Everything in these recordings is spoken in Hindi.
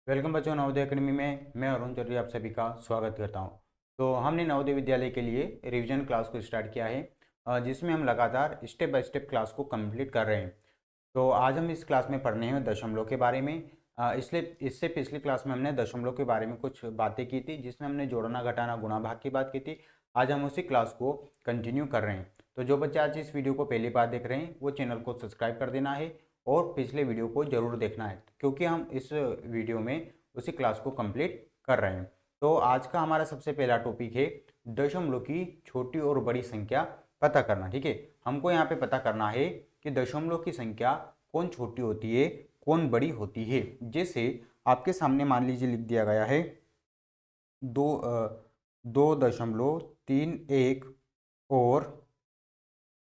वेलकम बच्चों, नवोदय अकेडमी में मैं अरुण चौधरी आप सभी का स्वागत करता हूं। तो हमने नवोदय विद्यालय के लिए रिवीजन क्लास को स्टार्ट किया है, जिसमें हम लगातार स्टेप बाय स्टेप क्लास को कंप्लीट कर रहे हैं। तो आज हम इस क्लास में पढ़ने हैं दशमलव के बारे में। इसलिए इससे पिछली क्लास में हमने दशमलव के बारे में कुछ बातें की थी, जिसमें हमने जोड़ना घटाना गुणा भाग की बात की थी। आज हम उसी क्लास को कंटिन्यू कर रहे हैं। तो जो बच्चे आज इस वीडियो को पहली बार देख रहे हैं वो चैनल को सब्सक्राइब कर देना है और पिछले वीडियो को जरूर देखना है, क्योंकि हम इस वीडियो में उसी क्लास को कंप्लीट कर रहे हैं। तो आज का हमारा सबसे पहला टॉपिक है दशमलव की छोटी और बड़ी संख्या पता करना। ठीक है, हमको यहाँ पे पता करना है कि दशमलव की संख्या कौन छोटी होती है कौन बड़ी होती है। जैसे आपके सामने मान लीजिए लिख दिया गया है 2.31 और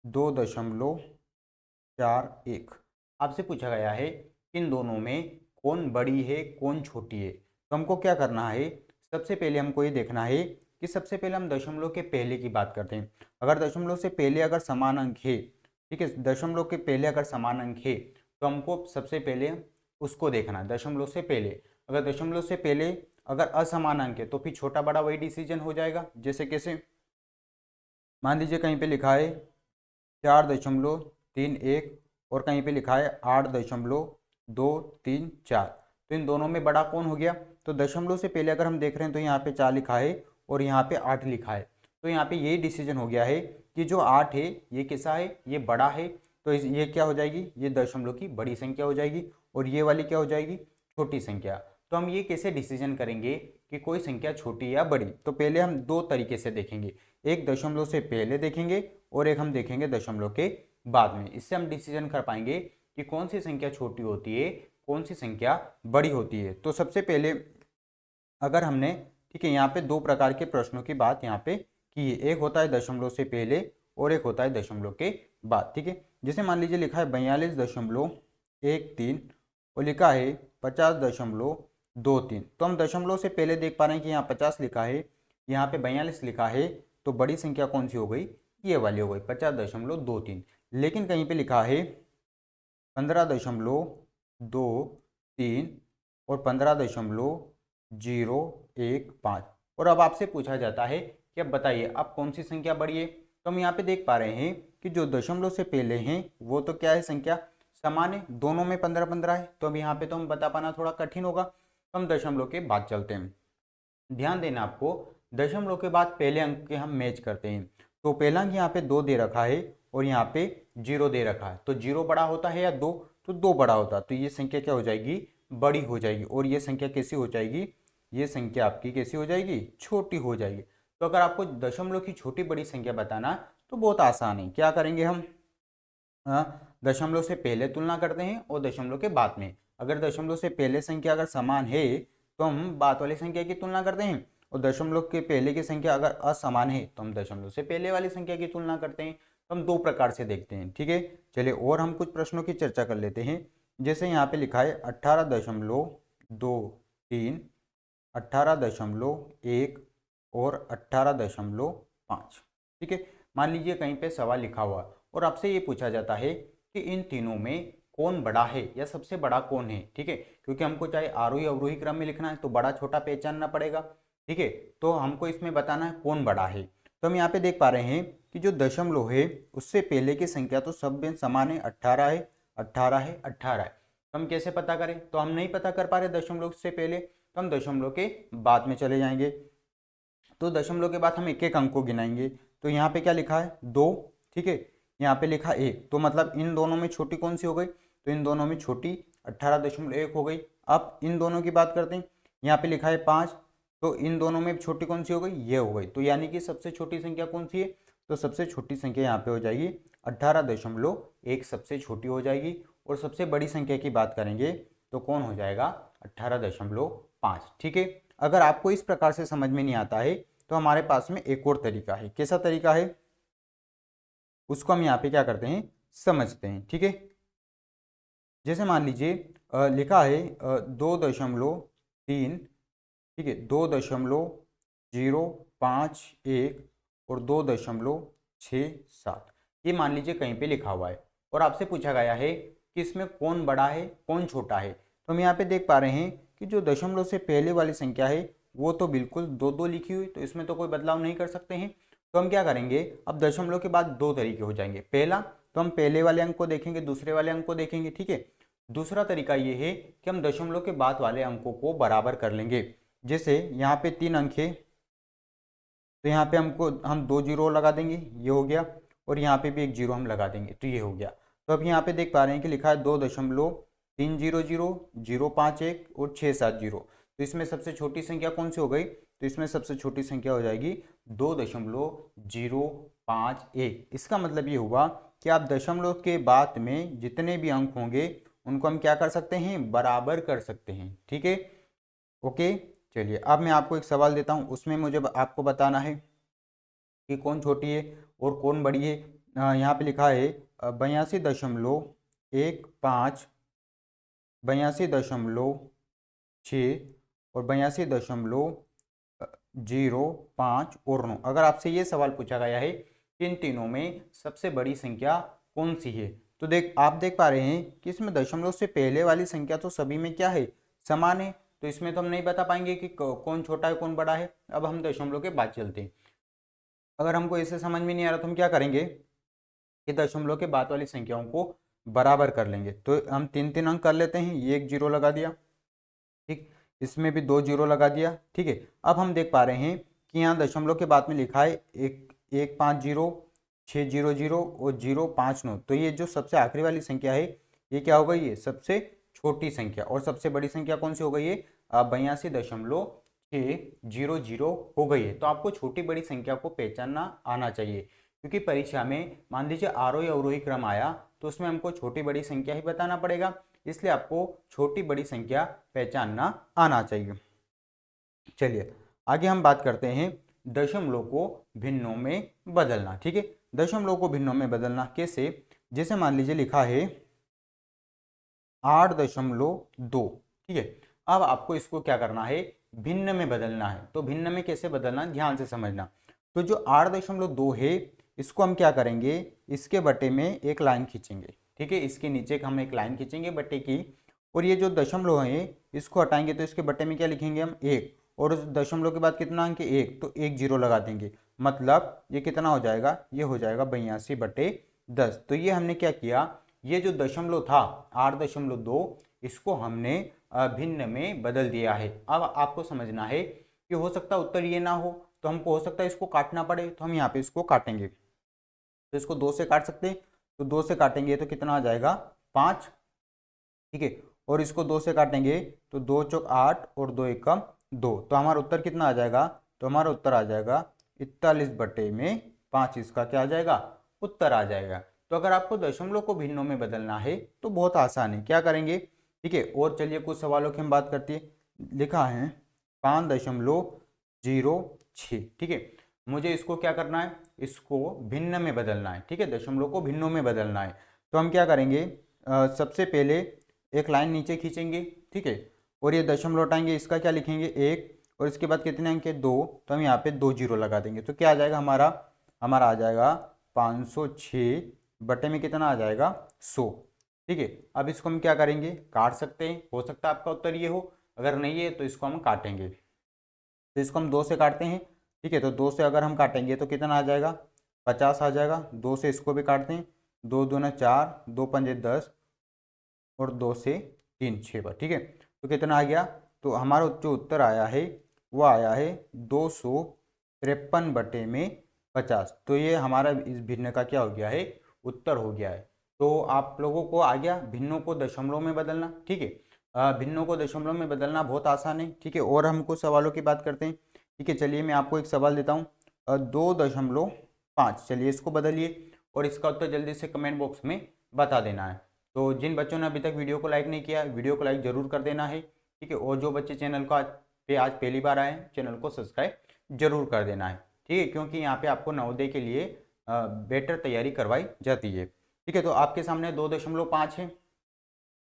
2.41। आपसे पूछा गया है इन दोनों में कौन बड़ी है कौन छोटी है। तो हमको क्या करना है, सबसे पहले हमको ये देखना है कि सबसे पहले हम दशमलव के पहले की बात करते हैं। अगर दशमलव से पहले अगर समान अंक है, ठीक है, दशमलव के पहले अगर समान अंक है तो हमको सबसे पहले उसको देखना है। दशमलव से पहले अगर दशमलव से पहले अगर असमान अंक है तो फिर छोटा बड़ा वही डिसीजन हो जाएगा। जैसे कैसे, मान लीजिए कहीं पे लिखा है 4.31 और कहीं पे लिखा है 8.234, तो इन दोनों में बड़ा कौन हो गया। तो दशमलव से पहले अगर हम देख रहे हैं तो यहाँ पे 4 लिखा है और यहाँ पे 8 लिखा है, तो यहाँ पे यही डिसीजन हो गया है कि जो 8 है ये कैसा है, ये बड़ा है। तो ये क्या हो जाएगी, ये दशमलव की बड़ी संख्या हो जाएगी और ये वाली क्या हो जाएगी, छोटी संख्या। तो हम ये कैसे डिसीजन करेंगे कि कोई संख्या छोटी या बड़ी। तो पहले हम दो तरीके से देखेंगे, एक दशमलव से पहले देखेंगे और एक हम देखेंगे दशमलव के बाद में। इससे हम डिसीजन कर पाएंगे कि कौन सी संख्या छोटी होती है कौन सी संख्या बड़ी होती है। तो सबसे पहले अगर हमने, ठीक है, यहाँ पे दो प्रकार के प्रश्नों की बात यहाँ पे की है, एक होता है दशमलव से पहले और एक होता है दशमलव के बाद। ठीक है, जैसे मान लीजिए लिखा है 42.13 और लिखा है 50.23, तो हम दशमलव से पहले देख पा रहे हैं कि यहाँ 50 लिखा है, यहाँ पे 42 लिखा है, तो बड़ी संख्या कौन सी हो गई, ये वाली हो गई 50.23। लेकिन कहीं पे लिखा है 15.23 और 15.015, और अब आपसे पूछा जाता है कि अब बताइए अब कौन सी संख्या बड़ी है। तो हम यहाँ पे देख पा रहे हैं कि जो दशमलव से पहले हैं वो तो क्या है, संख्या समान है, दोनों में 15-15 है। तो अब यहाँ पे तो हम बता पाना थोड़ा कठिन होगा, तो हम दशमलव के बाद चलते हैं। ध्यान देना आपको, दशमलव के बाद पहले अंक के हम मैच करते हैं। तो पहला अंक यहाँ पे 2 दे रखा है और यहाँ पे 0 दे रखा है, तो 0 बड़ा होता है या 2, तो 2 बड़ा होता है, तो ये संख्या क्या हो जाएगी, बड़ी हो जाएगी। और ये संख्या कैसी हो जाएगी, ये संख्या आपकी कैसी हो जाएगी, छोटी हो जाएगी। तो अगर आपको दशमलव की छोटी बड़ी संख्या बताना तो बहुत आसान है। क्या करेंगे हम, दशमलव से पहले तुलना करते हैं और दशमलव के बाद में। अगर दशमलव से पहले संख्या अगर समान है तो हम बाद वाली संख्या की तुलना करते हैं, और दशमलव के पहले की संख्या अगर असमान है तो हम दशमलव से पहले वाली संख्या की तुलना करते हैं। तो हम दो प्रकार से देखते हैं। ठीक है, चलिए और हम कुछ प्रश्नों की चर्चा कर लेते हैं। जैसे यहाँ पे लिखा है 18.23, 18.1 और 18.5। ठीक है, मान लीजिए कहीं पे सवाल लिखा हुआ और आपसे ये पूछा जाता है कि इन तीनों में कौन बड़ा है या सबसे बड़ा कौन है। ठीक है, क्योंकि हमको चाहे आरोही अवरोही क्रम में लिखना है तो बड़ा छोटा पहचानना पड़ेगा। ठीक है, तो हमको इसमें बताना है कौन बड़ा है। तो हम यहाँ पे देख पा रहे हैं कि जो दशमलव है उससे पहले की संख्या तो सब में समान है, 18 है, 18 है, 18 है। तो हम कैसे पता करें, तो हम नहीं पता कर पा रहे दशमलव से पहले, तो हम दशमलव के बाद में चले जाएंगे। तो दशमलव के बाद हम एक एक अंक को गिनाएंगे। तो यहाँ पे क्या लिखा है, 2। ठीक है, यहाँ पे लिखा 1, तो मतलब इन दोनों में छोटी कौन सी हो गई, तो इन दोनों में छोटी 18.1 हो गई। अब इन दोनों की बात करते हैं, यहाँ पे लिखा है 5, तो इन दोनों में छोटी कौन सी हो गई, ये हो गई। तो यानी कि सबसे छोटी संख्या कौन सी है, तो सबसे छोटी संख्या यहाँ पे हो जाएगी 18.1 सबसे छोटी हो जाएगी। और सबसे बड़ी संख्या की बात करेंगे तो कौन हो जाएगा, 18.5। ठीक है, अगर आपको इस प्रकार से समझ में नहीं आता है तो हमारे पास में एक और तरीका है। कैसा तरीका है, उसको हम यहाँ पे क्या करते हैं, समझते हैं। ठीक है, जैसे मान लीजिए लिखा है 2.3, ठीक है, 2.051 और 2.67, ये मान लीजिए कहीं पे लिखा हुआ है और आपसे पूछा गया है कि इसमें कौन बड़ा है कौन छोटा है। तो हम यहाँ पे देख पा रहे हैं कि जो दशमलव से पहले वाली संख्या है वो तो बिल्कुल दो दो लिखी हुई, तो इसमें तो कोई बदलाव नहीं कर सकते हैं। तो हम क्या करेंगे, अब दशमलव के बाद दो तरीके हो जाएंगे। पहला, तो हम पहले वाले अंक को देखेंगे, दूसरे वाले अंक को देखेंगे, ठीक है। दूसरा तरीका ये है कि हम दशमलव के बाद वाले अंकों को बराबर कर लेंगे। जैसे यहाँ पे 3 अंक है, तो यहाँ पे हम 2 जीरो लगा देंगे, ये हो गया, और यहाँ पे भी एक जीरो हम लगा देंगे, तो ये हो गया। तो अब यहाँ पे देख पा रहे हैं कि लिखा है 2.300, 051 और 670। तो इसमें सबसे छोटी संख्या कौन सी हो गई, तो इसमें सबसे छोटी संख्या हो जाएगी 2.051। इसका मतलब ये हुआ कि आप दशमलव के बाद में जितने भी अंक होंगे उनको हम क्या कर सकते हैं, बराबर कर सकते हैं, ठीक है। ओके, चलिए अब मैं आपको एक सवाल देता हूँ, उसमें मुझे आपको बताना है कि कौन छोटी है और कौन बड़ी है। यहाँ पे लिखा है 82.15, 82.6 और 82.05 और 9। अगर आपसे ये सवाल पूछा गया है कि इन तीनों में सबसे बड़ी संख्या कौन सी है, तो आप देख पा रहे हैं कि इसमें दशमलव से पहले वाली संख्या तो सभी में क्या है, समान है। तो इसमें तो हम नहीं बता पाएंगे कि कौन छोटा है कौन बड़ा है। अब हम दशमलव के बाद चलते हैं। अगर हमको इसे समझ में नहीं आ रहा तो हम क्या करेंगे कि दशमलव के बाद वाली संख्याओं को बराबर कर लेंगे। तो हम 3 अंक कर लेते हैं, ये एक जीरो लगा दिया, ठीक, इसमें भी 2 जीरो लगा दिया, ठीक है। अब हम देख पा रहे हैं कि यहाँ दशमलव के बाद में लिखा है 150, 600 और 059। तो ये जो सबसे आखिरी वाली संख्या है ये क्या हो गई है, सबसे छोटी संख्या। और सबसे बड़ी संख्या कौन सी हो गई है, 82.600 हो गई है। तो आपको छोटी बड़ी संख्या को पहचानना आना चाहिए, क्योंकि परीक्षा में मान लीजिए आरोही अवरोही क्रम आया तो उसमें हमको छोटी बड़ी संख्या ही बताना पड़ेगा, इसलिए आपको छोटी बड़ी संख्या पहचानना आना चाहिए। चलिए आगे हम बात करते हैं दशमलव को भिन्नों में बदलना, ठीक है। दशमलव को भिन्नों में बदलना कैसे, जैसे मान लीजिए लिखा है 8.2, ठीक है। अब आपको इसको क्या करना है, भिन्न में बदलना है। तो भिन्न में कैसे बदलना, ध्यान से समझना। तो जो 8.2 है इसको हम क्या करेंगे, इसके बटे में एक लाइन खींचेंगे, ठीक है। इसके नीचे हम एक लाइन खींचेंगे बटे की, और ये जो दशमलव है इसको हटाएंगे तो इसके बटे में क्या लिखेंगे हम, 1। और उस दशमलव के बाद कितना अंक है, 1, तो एक जीरो लगा देंगे। मतलब ये कितना हो जाएगा, ये हो जाएगा 82/10। तो ये हमने क्या किया, ये जो दशमलव था 8.2 इसको हमने भिन्न में बदल दिया है। अब आपको समझना है कि हो सकता है उत्तर ये ना हो, तो हमको हो सकता है इसको काटना पड़े, तो हम यहाँ पे इसको काटेंगे। तो इसको 2 से काट सकते हैं, तो 2 से काटेंगे तो कितना आ जाएगा, 5, ठीक है। और इसको 2 से काटेंगे तो 2 चौक 8 और 2 एकम 2। तो हमारा उत्तर कितना आ जाएगा, तो हमारा उत्तर आ जाएगा 41/5। इसका क्या आ जाएगा, उत्तर आ जाएगा। तो अगर आपको दशमलव को भिन्नों में बदलना है तो बहुत आसान है, क्या करेंगे, ठीक है। और चलिए कुछ सवालों की हम बात करते हैं। लिखा है 5.06, ठीक है। मुझे इसको क्या करना है, इसको भिन्न में बदलना है, ठीक है। दशमलव को भिन्नों में बदलना है। तो हम क्या करेंगे, सबसे पहले एक लाइन नीचे खींचेंगे, ठीक है। और ये दशमलव हटाएंगे, इसका क्या लिखेंगे, 1, और इसके बाद कितने अंक है, 2। तो हम यहाँ पे 2 जीरो लगा देंगे। तो क्या आ जाएगा हमारा आ जाएगा 506 बटे में कितना आ जाएगा, 100, ठीक है। अब इसको हम क्या करेंगे, काट सकते हैं। हो सकता है आपका उत्तर ये हो, अगर नहीं है तो इसको हम काटेंगे। तो इसको हम 2 से काटते हैं, ठीक है। तो 2 से अगर हम काटेंगे तो कितना आ जाएगा, 50 आ जाएगा। 2 से इसको भी काटते हैं, 2 दूना 4, 2 पंजे 10 और 2 से 3 6 बार, ठीक है। तो कितना आ गया, तो हमारा जो उत्तर आया है वो आया है 253 बटे में 50। तो ये हमारा इस भिन्न का क्या हो गया है, उत्तर हो गया है। तो आप लोगों को आ गया भिन्नों को दशमलव में बदलना, ठीक है। भिन्नों को दशमलव में बदलना बहुत आसान है, ठीक है। और हम कुछ सवालों की बात करते हैं, ठीक है। चलिए मैं आपको एक सवाल देता हूँ, 2.5, चलिए इसको बदलिए और इसका उत्तर जल्दी से कमेंट बॉक्स में बता देना है। तो जिन बच्चों ने अभी तक वीडियो को लाइक नहीं किया, वीडियो को लाइक जरूर कर देना है, ठीक है। और जो बच्चे चैनल को आज पहली बार आए हैं, चैनल को सब्सक्राइब जरूर कर देना है, ठीक है। क्योंकि यहाँ पे आपको नवोदय के लिए बेटर तैयारी करवाई जाती है, ठीक है। तो आपके सामने 2.5 है,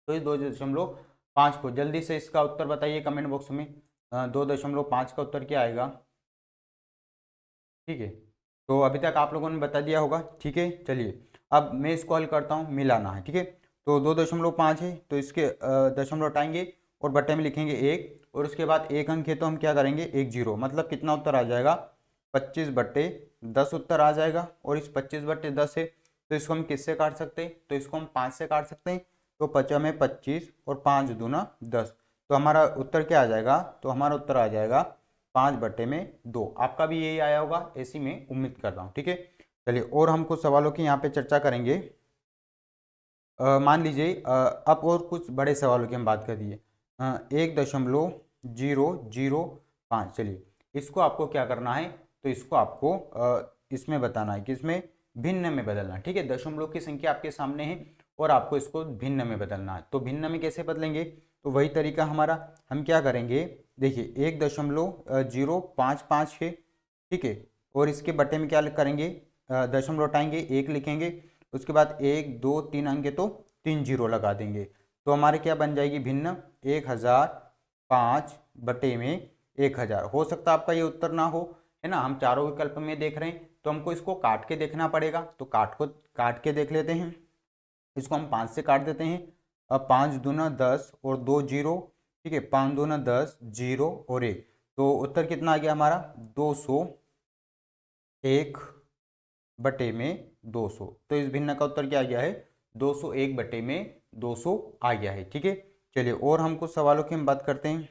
तो इस 2.5 को जल्दी से इसका उत्तर बताइए कमेंट बॉक्स में। 2.5 का उत्तर क्या आएगा, ठीक है। तो अभी तक आप लोगों ने बता दिया होगा, ठीक है। चलिए अब मैं इसको हल करता हूँ, मिलाना है, ठीक है। तो 2.5 है, तो इसके दशमलव हटाएंगे और बटे में लिखेंगे 1 और उसके बाद 1 अंक है तो हम क्या करेंगे 1 0, मतलब कितना उत्तर आ जाएगा 25/10 उत्तर आ जाएगा। और इस 25/10 है तो इसको हम किससे काट सकते हैं, तो इसको हम 5 से काट सकते हैं। तो 50 में 25 और 5 दूना 10, तो हमारा उत्तर क्या आ जाएगा, तो हमारा उत्तर आ जाएगा 5/2। आपका भी यही आया होगा, ऐसी मैं उम्मीद कर रहा हूँ। ठीक है, चलिए और हम कुछ सवालों की यहाँ पे चर्चा करेंगे। मान लीजिए अब और कुछ बड़े सवालों की हम बात कर दिए। 1.005, चलिए इसको आपको क्या करना है, तो इसको आपको इसमें बताना है कि इसमें भिन्न में बदलना है। ठीक है, दशमलव की संख्या आपके सामने है और आपको इसको भिन्न में बदलना है। तो भिन्न में कैसे बदलेंगे, तो वही तरीका हमारा, हम क्या करेंगे, देखिए 1.055 है। ठीक है, और इसके बटे में क्या करेंगे, दशमलव हटाएंगे, 1 लिखेंगे, उसके बाद 1 2 3 अंक है तो 3 जीरो लगा देंगे। तो हमारे क्या बन जाएगी भिन्न, 1005/1000। हो सकता है आपका ये उत्तर ना हो, है ना, हम चारों विकल्प में देख रहे हैं तो हमको इसको काट के देखना पड़ेगा। तो काट के देख लेते हैं। इसको हम 5 से काट देते हैं। अब 5 दूना 10 और 2 जीरो, ठीक है, 5 दूना 10, 0 और 1, तो उत्तर कितना आ गया हमारा 201/200। तो इस भिन्न का उत्तर क्या आ गया है, 201/200 आ गया है। ठीक है, चलिए और हम कुछ सवालों की हम बात करते हैं।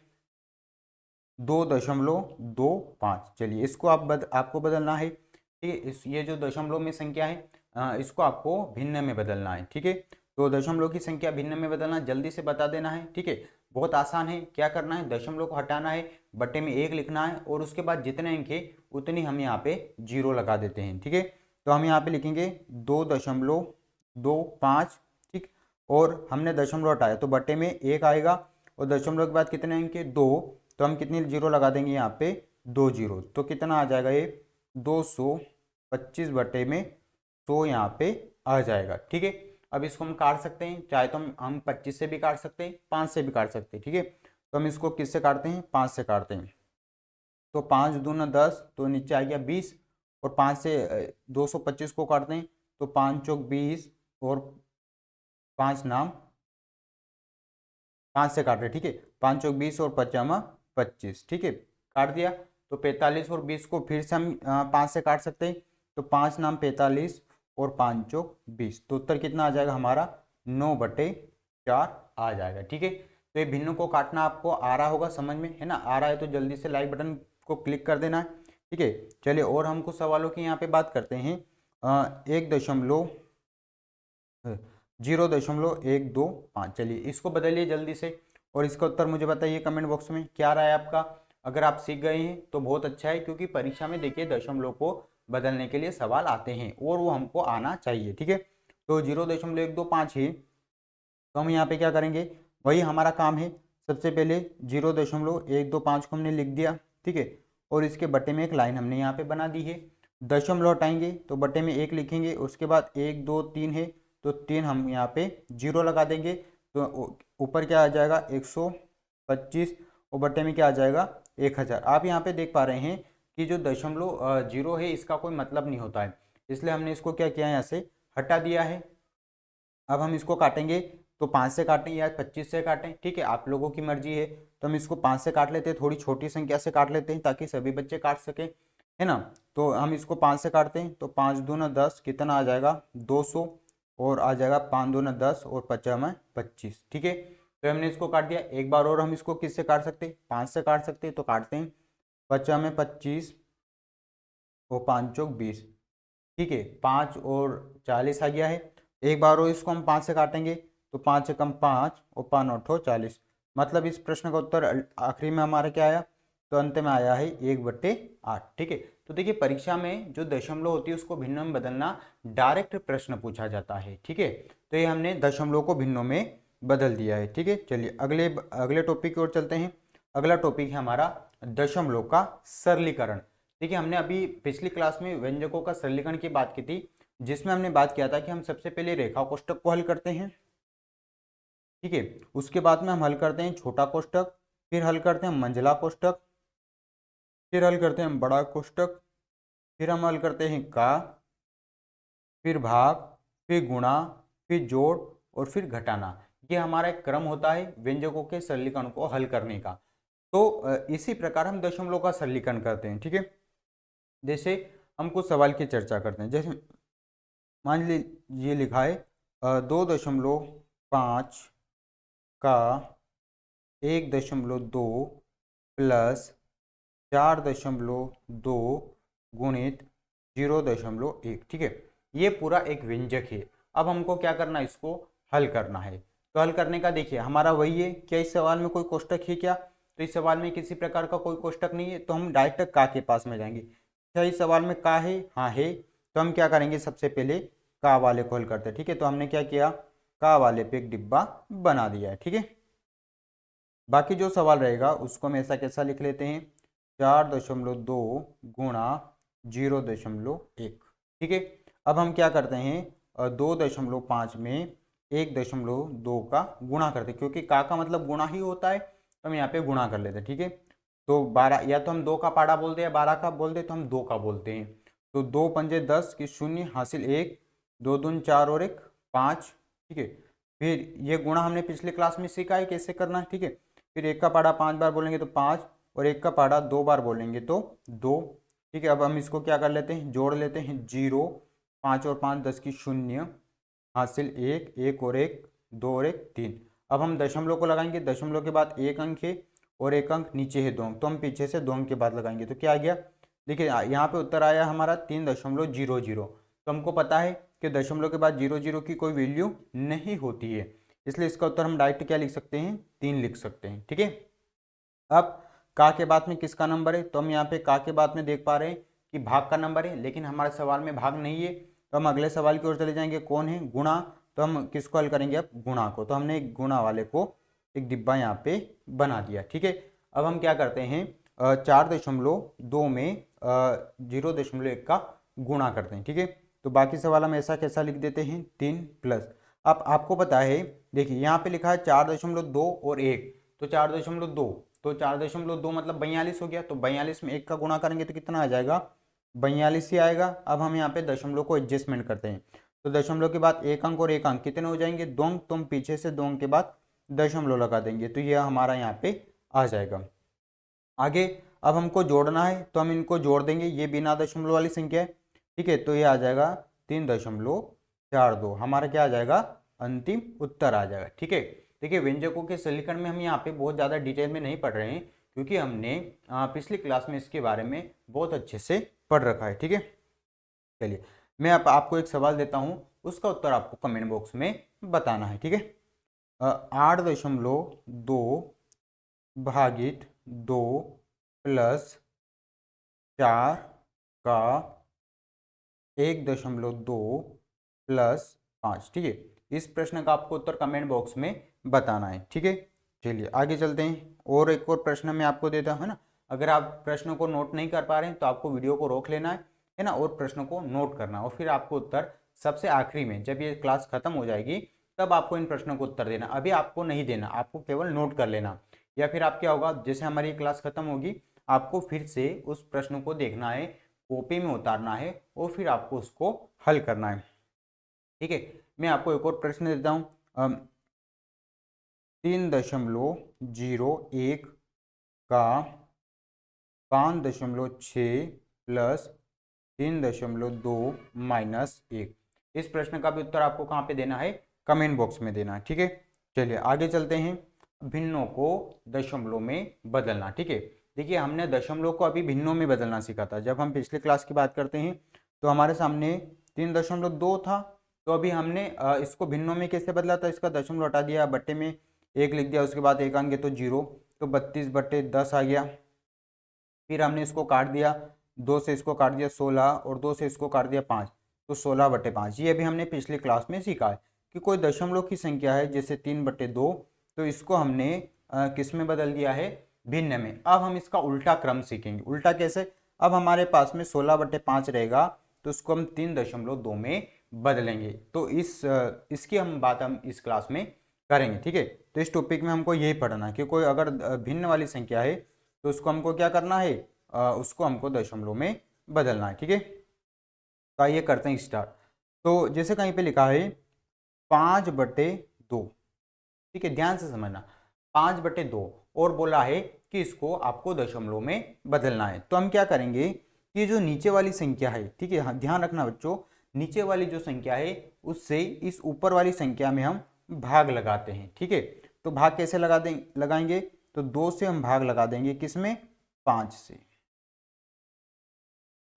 2.25, चलिए इसको आपको बदलना है। ठीक है, ये जो दशमलव में संख्या है इसको आपको भिन्न में बदलना है। ठीक है, तो दशमलव की संख्या भिन्न में बदलना जल्दी से बता देना है। ठीक है, बहुत आसान है। क्या करना है, दशमलव को हटाना है, बटे में 1 लिखना है और उसके बाद जितने अंक है उतनी हम यहाँ पे 0 लगा देते हैं। ठीक है, तो हम यहाँ पे लिखेंगे 2.25। ठीक, और हमने दशमलव हटाया तो बटे में 1 आएगा और दशमलव के बाद कितने अंक है 2, तो हम कितनी जीरो लगा देंगे यहाँ पे 2 जीरो, तो कितना आ जाएगा ये 225/100 यहाँ पे आ जाएगा। ठीक है, अब इसको हम काट सकते हैं, चाहे तो हम 25 से भी काट सकते हैं, 5 से भी काट सकते हैं। ठीक है, तो हम इसको किससे काटते हैं, 5 से काटते हैं। तो 5 दूना 10, तो नीचे आ गया 20 और 5 से 225 को काटते हैं तो 5 चौक 20 और 5 नाम 5 से काट रहे। ठीक है, 5 चौक 20 और 5 25, ठीक है, काट दिया। तो 45 और 20 को फिर से हम 5 से काट सकते हैं। तो 5 नाम 45 और 5 चौक 20, तो उत्तर कितना आ जाएगा हमारा 9/4 आ जाएगा। ठीक है, तो ये भिन्न को काटना आपको आ रहा होगा समझ में, है ना, आ रहा है तो जल्दी से लाइक बटन को क्लिक कर देना है। ठीक है, चलिए और हम कुछ सवालों की यहाँ पे बात करते हैं। 0.125, चलिए इसको बदलिए जल्दी से और इसका उत्तर मुझे बताइए कमेंट बॉक्स में क्या रहा है आपका। अगर आप सीख गए हैं तो बहुत अच्छा है, क्योंकि परीक्षा में देखिए दशमलव को बदलने के लिए सवाल आते हैं और वो हमको आना चाहिए। ठीक है, तो 0.125 है, तो हम यहाँ पे क्या करेंगे, वही हमारा काम है। सबसे पहले 0.125 को हमने लिख दिया। ठीक है, और इसके बटे में एक लाइन हमने यहाँ पे बना दी है। दशमलव हटाएंगे तो बटे में 1 लिखेंगे, उसके बाद 1 2 3 है तो 3 हम यहाँ पे 0 लगा देंगे। तो ऊपर क्या आ जाएगा 125 और बटे में क्या आ जाएगा 1000। आप यहाँ पे देख पा रहे हैं कि जो दशमलव 0 है इसका कोई मतलब नहीं होता है, इसलिए हमने इसको क्या किया है, यहाँ से हटा दिया है। अब हम इसको काटेंगे तो 5 से काटें या 25 से काटें, ठीक है, आप लोगों की मर्जी है। तो हम इसको 5 से काट लेते हैं, थोड़ी छोटी संख्या से काट लेते हैं ताकि सभी बच्चे काट सकें, है ना। तो हम इसको 5 से काटते हैं तो 5 दूना 10, कितना आ जाएगा 200 और आ जाएगा 5 दूना 10 और 50 में 25। ठीक है, तो हमने इसको काट दिया। एक बार और हम इसको किससे काट सकते हैं, 5 से काट सकते हैं, तो काटते हैं 50 में 25 और 5 चौक 20। ठीक है, 5 और 40 आ गया है। एक बार और इसको हम 5 से काटेंगे तो 5 से कम 5 और 5 9 40, मतलब इस प्रश्न का उत्तर आखिरी में हमारा क्या आया, तो अंत में आया है 1/8। ठीक है, तो देखिए परीक्षा में जो दशमलव होती है उसको भिन्नों में बदलना डायरेक्ट प्रश्न पूछा जाता है। ठीक है, तो ये हमने दशमलव को भिन्नों में बदल दिया है। ठीक है, चलिए अगले अगले टॉपिक की ओर चलते हैं। अगला टॉपिक है हमारा दशमलव का सरलीकरण। देखिए हमने अभी पिछली क्लास में व्यंजकों का सरलीकरण की बात की थी, जिसमें हमने बात किया था कि हम सबसे पहले रेखा कोष्ठक को हल करते हैं। ठीक है, उसके बाद में हम हल करते हैं छोटा कोष्ठक, फिर हल करते हैं मंझला कोष्ठक, फिर हल करते हैं बड़ा कोष्ठक, फिर हम हल करते हैं का, फिर भाग, फिर गुणा, फिर जोड़ और फिर घटाना। ये हमारा एक क्रम होता है व्यंजकों के सरलीकरण को हल करने का। तो इसी प्रकार हम दशमलव का सरलीकरण करते हैं, ठीक है। जैसे हम कुछ सवाल की चर्चा करते हैं, जैसे मान लीजिए लिखा है 2.5 का 1.2 प्लस 4.2 गुणित 0.1, ठीक है। ये पूरा एक व्यंजक है। अब हमको क्या करना है, इसको हल करना है। तो हल करने का देखिए हमारा वही है। क्या इस सवाल में कोई कोष्टक है क्या? तो इस सवाल में किसी प्रकार का कोई कोष्टक नहीं है, तो हम डायरेक्ट का के पास में जाएंगे। क्या इस सवाल में का है? हाँ है। तो हम क्या करेंगे, सबसे पहले का वाले को हल करते हैं, ठीक है। तो हमने क्या किया, का वाले पे एक डिब्बा बना दिया है, ठीक है। बाकी जो सवाल रहेगा उसको हम ऐसा कैसा लिख लेते हैं, 4.2 गुणा 0.1, ठीक है। अब हम क्या करते हैं, 2.5 में 1.2 का गुणा करते हैं, क्योंकि का मतलब गुणा ही होता है, तो हम यहाँ पे गुणा कर लेते हैं, ठीक है। तो 12, या तो हम 2 का पाड़ा बोलते हैं या 12 का बोलते हैं, तो हम 2 का बोलते हैं। तो 2 पंजे 10 की शून्य हासिल 1, 2 दून 4 और 1 5, ठीक है। फिर ये गुणा हमने पिछले क्लास में सीखा है कैसे करना है, ठीक है। फिर 1 का पाड़ा 5 बार बोलेंगे तो 5, और 1 का पाड़ा 2 बार बोलेंगे तो 2, ठीक है। अब हम इसको क्या कर लेते हैं, जोड़ लेते हैं, 0, 5 और 5 10 की शून्य हासिल 1, 1 और 1 2 और 1 3। अब हम दशमलव को लगाएंगे, दशमलव के बाद एक अंक है और एक अंक नीचे है 2 अंक, तो हम पीछे से 2 अंक के बाद लगाएंगे, तो क्या आ गया, देखिए यहाँ पे उत्तर आया हमारा 3.00। तो हमको पता है कि दशमलव के बाद 00 की कोई वैल्यू नहीं होती है, इसलिए इसका उत्तर हम डायरेक्ट क्या लिख सकते हैं, 3 लिख सकते हैं, ठीक है। अब का के बाद में किसका नंबर है, तो हम यहाँ पे का के बाद में देख पा रहे हैं कि भाग का नंबर है, लेकिन हमारे सवाल में भाग नहीं है, तो हम अगले सवाल की ओर चले जाएंगे, कौन है, गुणा। तो हम किसको हल करेंगे, अब गुणा को। तो हमने एक गुणा वाले को एक डिब्बा यहाँ पे बना दिया, ठीक है। अब हम क्या करते हैं, 4.2 में 0.1 का गुणा करते हैं, ठीक है। तो बाकी सवाल हम ऐसा कैसा लिख देते हैं, 3 प्लस। अब आपको पता है, देखिए यहाँ पे लिखा है 4.2 और 1, तो 4.2, तो 4.2 मतलब 42 हो गया, तो 42 में 1 का गुणा करेंगे तो कितना आ जाएगा, 42 ही आएगा। अब हम यहाँ पे दशमलव को एडजस्टमेंट करते हैं, तो दशमलव के बाद एक अंक और एक अंक कितने हो जाएंगे, 2 अंक, तुम पीछे से 2 अंक के बाद दशमलव लगा देंगे, तो यह हमारा यहाँ पे आ जाएगा। आगे अब हमको जोड़ना है, तो हम इनको जोड़ देंगे, ये बिना दशमलव वाली संख्या है, ठीक है। तो ये आ जाएगा 3.42, हमारा क्या आ जाएगा, अंतिम उत्तर आ जाएगा, ठीक है। देखिए व्यंजकों के सरलीकरण में हम यहाँ पे बहुत ज़्यादा डिटेल में नहीं पढ़ रहे हैं, क्योंकि हमने पिछली क्लास में इसके बारे में बहुत अच्छे से पढ़ रखा है, ठीक है। चलिए मैं आपको एक सवाल देता हूँ, उसका उत्तर आपको कमेंट बॉक्स में बताना है, ठीक है। 8.2 भागित 2 प्लस 4 का 1.2 प्लस 5, ठीक है। इस प्रश्न का आपको उत्तर कमेंट बॉक्स में बताना है, ठीक है। चलिए आगे चलते हैं, और एक और प्रश्न मैं आपको देता हूँ ना। अगर आप प्रश्न को नोट नहीं कर पा रहे हैं तो आपको वीडियो को रोक लेना है ना, और प्रश्न को नोट करना, और फिर आपको उत्तर सबसे आखिरी में जब ये क्लास खत्म हो जाएगी तब आपको इन प्रश्नों को उत्तर देना। अभी आपको नहीं देना, आपको केवल नोट कर लेना, या फिर आप क्या होगा, जैसे हमारी क्लास खत्म होगी आपको फिर से उस प्रश्न को देखना है, कॉपी में उतारना है, और फिर आपको उसको हल करना है, ठीक है। मैं आपको एक और प्रश्न देता हूँ, 3.01 का 5.6 प्लस 3.2 माइनस 1। इस प्रश्न का भी उत्तर आपको कहाँ पे देना है, कमेंट बॉक्स में देना है, ठीक है। चलिए आगे चलते हैं, भिन्नों को दशमलव में बदलना, ठीक है। देखिए हमने दशमलव को अभी भिन्नों में बदलना सीखा था। जब हम पिछले क्लास की बात करते हैं तो हमारे सामने 3.2 था, तो अभी हमने इसको भिन्नों में कैसे बदला था, इसका दशमलव हटा दिया, बट्टे में 1 लिख दिया, उसके बाद एक आएंगे तो 0, तो 32/10 आ गया। फिर हमने इसको काट दिया, 2 से इसको काट दिया 16, और 2 से इसको काट दिया 5, तो 16/5। ये अभी हमने पिछली क्लास में सीखा है कि कोई दशमलव की संख्या है जैसे 3/2, तो इसको हमने किस में बदल दिया है, भिन्न में। अब हम इसका उल्टा क्रम सीखेंगे। उल्टा कैसे, अब हमारे पास में 16/5 रहेगा, तो उसको हम 3.2 में बदलेंगे। तो इसकी हम बात हम इस क्लास में करेंगे, ठीक है। तो इस टॉपिक में हमको यही पढ़ना है कि कोई अगर भिन्न वाली संख्या है तो उसको हमको क्या करना है, उसको हमको दशमलव में बदलना है, ठीक है। तो आइए करते हैं स्टार्ट। तो जैसे कहीं पे लिखा है 5/2, ठीक है, ध्यान से समझना, 5/2 और बोला है कि इसको आपको दशमलव में बदलना है। तो हम क्या करेंगे कि जो नीचे वाली संख्या है, ठीक है, हाँ, ध्यान रखना बच्चों, नीचे वाली जो संख्या है उससे इस ऊपर वाली संख्या में हम भाग लगाते हैं। ठीक है, तो भाग कैसे लगाएंगे, तो 2 से हम भाग लगा देंगे, किसमें, 5 से।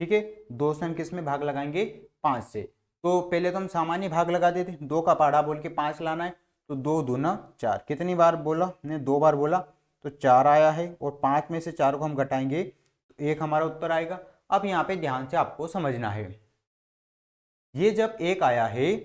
ठीक है, 2 से हम किस में भाग लगाएंगे, 5 से। तो पहले तो हम सामान्य भाग लगा देते, 2 का पहाड़ा बोल के 5 लाना है, तो 2 दूना 4, कितनी बार बोला हमने, 2 बार बोला, तो 4 आया है, और 5 में से 4 को हम घटाएंगे तो 1 हमारा उत्तर आएगा। अब यहाँ पे ध्यान से आपको समझना है, ये जब 1 आया है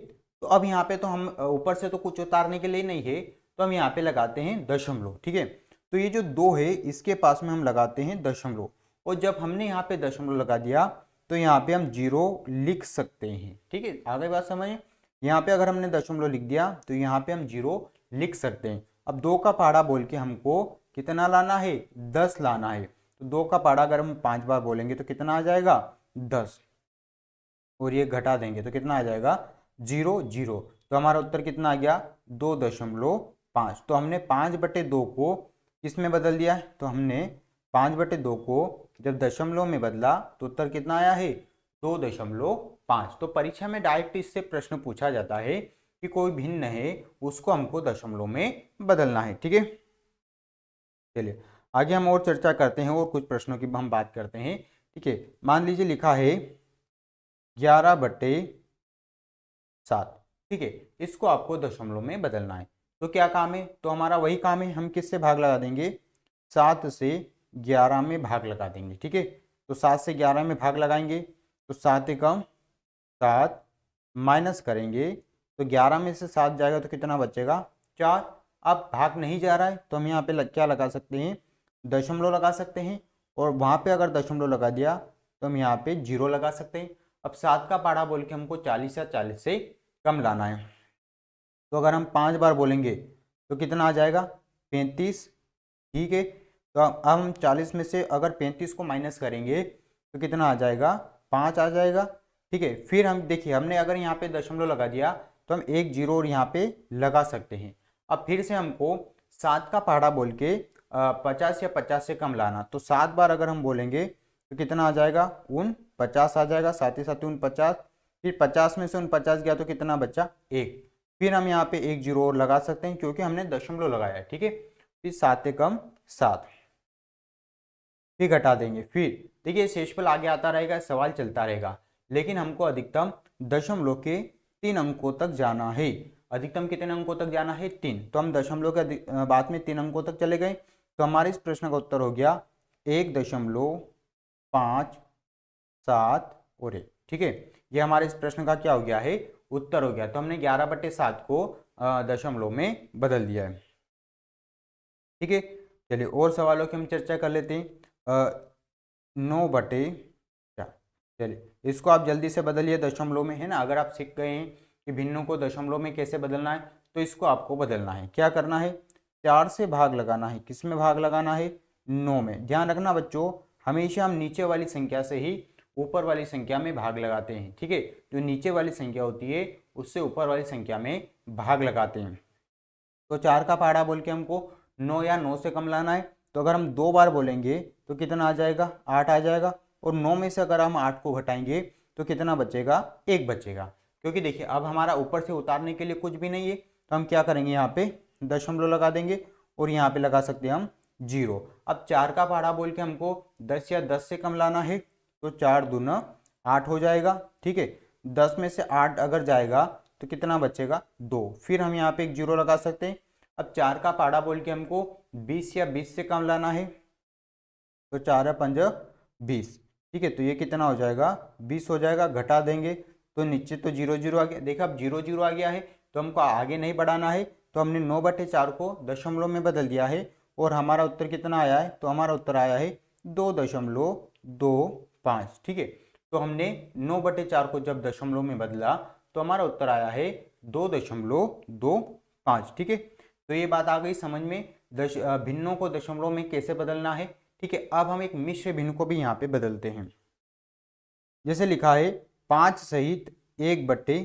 तो अब यहाँ पे तो हम ऊपर से तो कुछ उतारने के लिए नहीं है, तो हम यहाँ पे लगाते हैं दशमलव। ठीक है, तो ये जो 2 है इसके पास में हम लगाते हैं दशमलव, और जब हमने यहाँ पे दशमलव लगा दिया तो यहाँ पे हम 0 लिख सकते हैं। ठीक है, आगे बात समझें, यहाँ पे अगर हमने दशमलव लिख दिया तो यहाँ पे हम 0 लिख सकते हैं। अब 2 का पहाड़ा बोल के हमको कितना लाना है, 10 लाना है, तो 2 का पहाड़ा अगर हम 5 बार बोलेंगे तो कितना आ जाएगा, 10, और ये घटा देंगे तो कितना आ जाएगा, 0 0। तो हमारा उत्तर कितना आ गया, 2.5। तो हमने 5/2 को किस में बदल दिया है, तो हमने 5/2 को जब दशमलव में बदला तो उत्तर कितना आया है, 2.5। तो परीक्षा में डायरेक्ट इससे प्रश्न पूछा जाता है कि कोई भिन्न है उसको हमको दशमलव में बदलना है। ठीक है, चलिए आगे हम और चर्चा करते हैं और कुछ प्रश्नों की हम बात करते हैं। ठीक है, मान लीजिए लिखा है 11/7। ठीक है, इसको आपको दशमलव में बदलना है, तो क्या काम है, तो हमारा वही काम है, हम किससे भाग लगा देंगे, 7 से 11 में भाग लगा देंगे। ठीक है, तो 7 से 11 में भाग लगाएंगे तो 7 एकम 7, माइनस करेंगे तो 11 में से 7 जाएगा तो कितना बचेगा, 4। अब भाग नहीं जा रहा है तो हम यहाँ पे क्या लगा सकते हैं, दशमलव लगा सकते हैं, और वहाँ पे अगर दशमलव लगा दिया तो हम यहाँ पे 0 लगा सकते हैं। अब 7 का पहाड़ा बोल के हमको 40 या 40 से कम लाना है, तो अगर हम 5 बार बोलेंगे तो कितना आ जाएगा, 35। ठीक है, तो अब हम 40 में से अगर 35 को माइनस करेंगे तो कितना आ जाएगा, 5 आ जाएगा। ठीक है, फिर हम देखिए, हमने अगर यहाँ पे दशमलव लगा दिया तो हम 1 0 और यहाँ पे लगा सकते हैं। अब फिर से हमको 7 का पहाड़ा बोल के 50 या 50 से कम लाना, तो 7 बार अगर हम बोलेंगे तो कितना आ जाएगा, 49 आ जाएगा, साथ ही साथ 49। फिर 50 में से 49 गया तो कितना बचा, 1। फिर हम यहाँ पे 1 0 और लगा सकते हैं क्योंकि हमने दशमलव लगाया है। ठीक है, फिर 7 एकम 7, फिर घटा देंगे, फिर देखिए शेषफल आगे आता रहेगा, सवाल चलता रहेगा, लेकिन हमको अधिकतम दशमलव के 3 अंकों तक जाना है। अधिकतम कितने अंकों तक जाना है, 3। तो हम दशमलव के बाद में 3 अंकों तक चले गए, तो हमारे इस प्रश्न का उत्तर हो गया 1.57 और 1। ठीक है, ये हमारे इस प्रश्न का क्या हो गया है, उत्तर हो गया। तो हमने 11/7 को दशमलव में बदल दिया है। ठीक है, चलिए और सवालों की हम चर्चा कर लेते हैं। 9/4, चलिए इसको आप जल्दी से बदलिए दशमलव में, है ना। अगर आप सीख गए हैं कि भिन्नों को दशमलव में कैसे बदलना है, तो इसको आपको बदलना है। क्या करना है, 4 से भाग लगाना है, किस में भाग लगाना है, 9 में। ध्यान रखना बच्चों, हमेशा हम नीचे वाली संख्या से ही ऊपर वाली संख्या में भाग लगाते हैं। ठीक है, जो नीचे वाली संख्या होती है उससे ऊपर वाली संख्या में भाग लगाते हैं। तो 4 का पहाड़ा बोल के हमको 9 या 9 से कम लाना है, तो अगर हम 2 बार बोलेंगे तो कितना आ जाएगा, 8 आ जाएगा, और 9 में से अगर हम 8 को घटाएंगे तो कितना बचेगा, 1 बचेगा। क्योंकि देखिए अब हमारा ऊपर से उतारने के लिए कुछ भी नहीं है, तो हम क्या करेंगे, यहाँ पे दशमलव लगा देंगे, और यहाँ पे लगा सकते हैं हम 0। अब 4 का पहाड़ा बोल के हमको 10 या 10 से कम लाना है, तो 4 दूना 8 हो जाएगा। ठीक है, 10 में से 8 अगर जाएगा तो कितना बचेगा, 2। फिर हम यहाँ पे एक 0 लगा सकते हैं। अब 4 का पहाड़ा बोल के हमको 20 या 20 से कम लाना है, तो 4 या 5 20। ठीक है, तो ये कितना हो जाएगा, 20 हो जाएगा। घटा देंगे तो नीचे तो 0 0 आ गया। देखा, अब 0 0 आ गया है तो हमको आगे नहीं बढ़ाना है, तो हमने 9/4 को दशमलव में बदल दिया है, और हमारा उत्तर कितना आया है, तो हमारा उत्तर आया है 2.25। ठीक है, तो हमने 9/4 को जब दशमलव में बदला तो हमारा उत्तर आया है 2.25। ठीक है, तो ये बात आ गई समझ में, भिन्नों को दशमलव में कैसे बदलना है। ठीक है, अब हम एक मिश्र भिन्न को भी यहाँ पे बदलते हैं। जैसे लिखा है 5 सहित 1/3।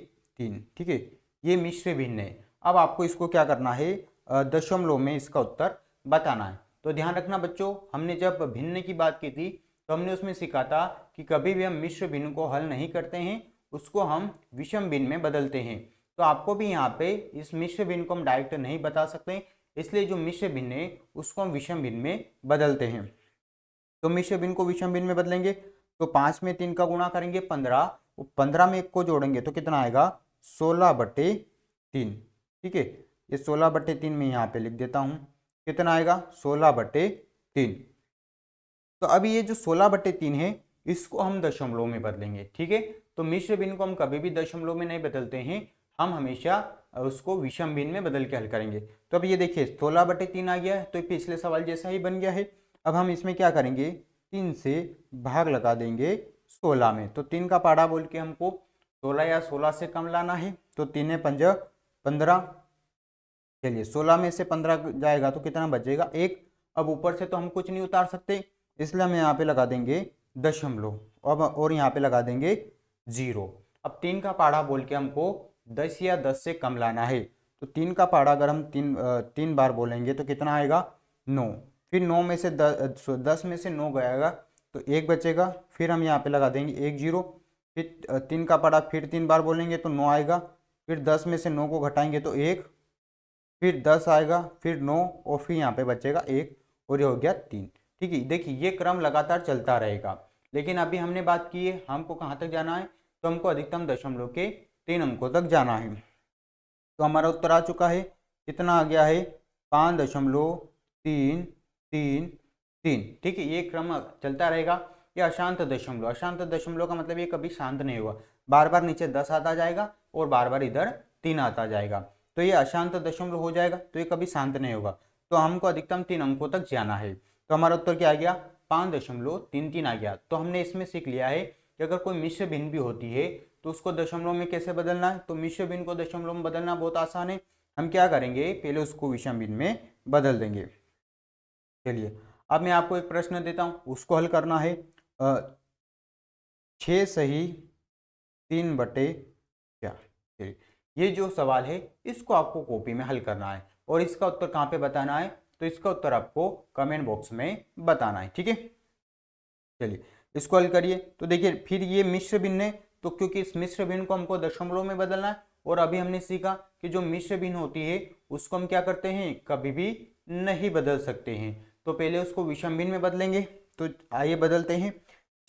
ठीक है, ये मिश्र भिन्न है। अब आपको इसको क्या करना है, दशमलव में इसका उत्तर बताना है। तो ध्यान रखना बच्चों, हमने जब भिन्न की बात की थी तो हमने उसमें सीखा था कि कभी भी हम मिश्र भिन्न को हल नहीं करते हैं, उसको हम विषम भिन्न में बदलते हैं। तो आपको भी यहाँ पे इस मिश्र भिन्न को हम डायरेक्ट नहीं बता सकते, इसलिए जो मिश्र भिन्न है उसको हम विषम भिन्न में बदलते हैं। तो मिश्र भिन्न को विषम भिन्न में बदलेंगे तो 5 में 3 का गुणा करेंगे 15, 15 में 1 को जोड़ेंगे तो कितना आएगा 16/3। ठीक है, ये 16/3 में यहाँ पे लिख देता हूँ, कितना आएगा 16/3। तो अभी ये जो 16/3 है इसको हम दशमलव में बदलेंगे। ठीक है, तो मिश्र भिन्न को हम कभी भी दशमलव में नहीं बदलते हैं, हम हमेशा उसको विषम भिन्न में बदल के हल करेंगे। तो अब ये देखिए 16/3 आ गया है, तो पिछले सवाल जैसा ही बन गया है। अब हम इसमें क्या करेंगे, 3 से भाग लगा देंगे 16 में, तो 3 का पाड़ा बोल के हमको 16 या 16 से कम लाना है, तो 3 ने 5 15। चलिए 16 में से 15 जाएगा तो कितना बचेगा 1। अब ऊपर से तो हम कुछ नहीं उतार सकते, इसलिए हम यहाँ पे लगा देंगे दशमलव, अब और यहाँ पे लगा देंगे 0। अब 3 का पाड़ा बोल के हमको 10 या 10 से कम लाना है, तो 3 का पाड़ा अगर हम 3 बार बोलेंगे तो कितना आएगा 9। फिर 9 में से 10 में से 9 गएगा तो 1 बचेगा, फिर हम यहाँ पे लगा देंगे 1 0। फिर 3 का पाड़ा फिर 3 बार बोलेंगे तो 9 आएगा, फिर 10 में से 9 को घटाएंगे तो 1, फिर 10 आएगा, फिर 9 और फिर यहाँ पे बचेगा 1 और ये हो गया 3। ठीक है, देखिए ये क्रम लगातार चलता रहेगा, लेकिन अभी हमने बात की है हमको कहाँ तक जाना है, तो हमको अधिकतम दशमलव के 3 अंकों तक जाना है। तो हमारा उत्तर आ चुका है, कितना आ गया है 5.333। ठीक है, ये क्रम चलता रहेगा। ये अशांत दशमलव, अशांत दशमलव का मतलब ये कभी शांत नहीं होगा, बार बार नीचे 10 आता जाएगा और बार बार इधर 3 आता जाएगा, तो ये अशांत दशमलव हो जाएगा, तो ये कभी शांत नहीं होगा। तो हमको अधिकतम 3 अंकों तक जाना है, तो हमारा उत्तर क्या आ गया 5.33 आ गया। तो हमने इसमें सीख लिया है कि अगर कोई मिश्र भिन्न भी होती है तो उसको दशमलव में कैसे बदलना है। तो मिश्र भिन्न को दशमलव में बदलना बहुत आसान है, हम क्या करेंगे पहले उसको विषम भिन्न में बदल देंगे। चलिए अब मैं आपको एक प्रश्न देता हूं, उसको हल करना है। 6 सही 3/4। ये जो सवाल है इसको आपको कॉपी में हल करना है और इसका उत्तर कहाँ पे बताना है, तो इसका उत्तर आपको कमेंट बॉक्स में बताना है। ठीक है, चलिए इसको हल करिए। तो देखिए फिर ये मिश्र भिन्न है, तो क्योंकि इस मिश्र भिन्न को हमको दशमलव में बदलना है, और अभी हमने सीखा कि जो मिश्र भिन्न होती है उसको हम क्या करते हैं कभी भी नहीं बदल सकते हैं, तो पहले उसको विषम भिन्न में बदलेंगे। तो आइए बदलते हैं,